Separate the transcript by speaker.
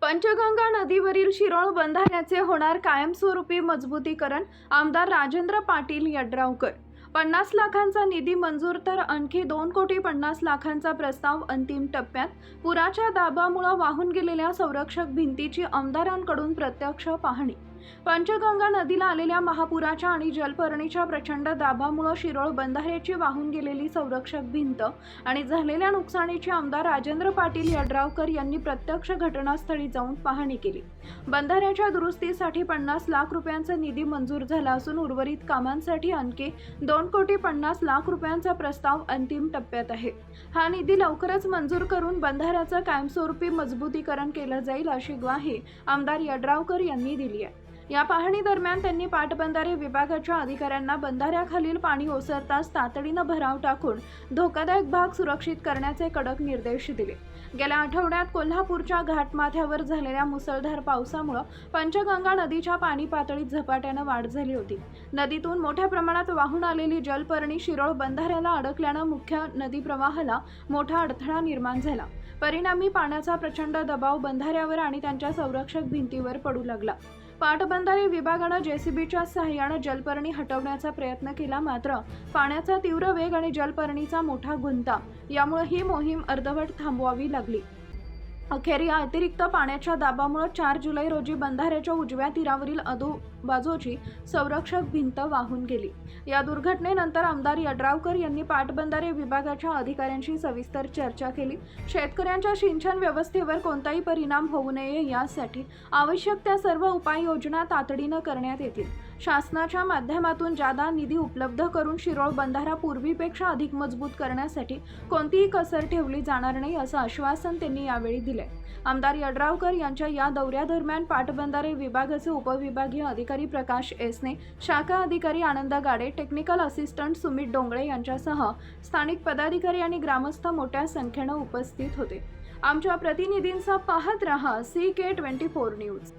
Speaker 1: पंचगंगा नदीवरील शिरोळ बंधाऱ्याचे होणार कायमस्वरूपी मजबूतीकरण. आमदार राजेंद्र पाटील यड्रावकर. 50 लाखांचा निधी मंजूर तर आणखी 2,50,00,000चा प्रस्ताव अंतिम टप्प्यात. पुराच्या दाबामुळे वाहून गेलेल्या संरक्षक भिंतीची आमदारांकडून प्रत्यक्ष पाहणी. पंचगंगा नदीला आलेल्या महापुराच्या आणि जलपर्णीच्या प्रचंड दाबामुळे शिरोळ बंधाऱ्याची वाहून गेलेली संरक्षक भिंत आणि झालेल्या नुकसानीची आमदार राजेंद्र पाटील यड्रावकर यांनी प्रत्यक्ष घटनास्थळी जाऊन पाहणी केली. बंधाऱ्याच्या दुरुस्तीसाठी 50 लाख रुपयांचा निधी मंजूर झाला असून उर्वरित कामांसाठी आणखी 2,50,00,000 रुपयांचा प्रस्ताव अंतिम टप्प्यात आहे. हा निधी लवकरच मंजूर करून बंधाऱ्याचं कायमस्वरूपी मजबूतीकरण केलं जाईल अशी ग्वाही आमदार यड्रावकर यांनी दिली आहे. या पाहणी दरम्यान त्यांनी पाटबंधारे विभागाच्या अधिकाऱ्यांना बंधाऱ्याखालील पाणी ओसरताच तातडीनं भराव टाकून धोकादायक भाग सुरक्षित करण्याचे कडक निर्देश दिले. गेल्या आठवड्यात कोल्हापूरच्या घाटमाथ्यावर झालेल्या मुसळधार पावसामुळे पंचगंगा नदीच्या पाणी पातळीत झपाट्यानं वाढ झाली होती. नदीतून मोठ्या प्रमाणात वाहून आलेली जलपर्णी शिरोळ बंधाऱ्याला अडकल्यानं मुख्य नदी प्रवाहाला मोठा अडथळा निर्माण झाला. परिणामी पाण्याचा प्रचंड दबाव बंधाऱ्यावर आणि त्यांच्या संरक्षक भिंतीवर पडू लागला. पाटबंधारे विभागानं जेसीबीच्या सहाय्यानं जलपर्णी हटवण्याचा प्रयत्न केला, मात्र पाण्याचा तीव्र वेग आणि जलपर्णीचा मोठा गुंता यामुळे ही मोहीम अर्धवट थांबवावी लागली. अखेर या अतिरिक्त पाण्याच्या दाबामुळे 4 जुलै रोजी बंधाऱ्याच्या उजव्या तीरावरील बाजूची संरक्षक भिंत वाहून गेली. या दुर्घटनेनंतर आमदार यड्रावकर यांनी पाटबंधारे विभागाच्या अधिकाऱ्यांशी सविस्तर चर्चा केली. शेतकऱ्यांच्या सिंचन व्यवस्थेवर कोणताही परिणाम होऊ नये यासाठी आवश्यक त्या सर्व उपाययोजना तातडीनं करण्यात येतील. शासनाच्या माध्यमातून जादा निधी उपलब्ध करून शिरोळ बंधारा पूर्वीपेक्षा अधिक मजबूत करण्यासाठी कोणतीही कसर ठेवली जाणार नाही असं आश्वासन त्यांनी यावेळी दिले. आमदार यड्रावकर यांच्या या दौऱ्यादरम्यान पाटबंधारे विभागाचे उपविभागीय अधिकारी प्रकाश एसने, शाखा अधिकारी आनंद गाडे, टेक्निकल असिस्टंट सुमित डोंगळे यांच्यासह स्थानिक पदाधिकारी आणि ग्रामस्थ मोठ्या संख्येनं उपस्थित होते. आमच्या प्रतिनिधींचा पाहत रहा CK24 न्यूज.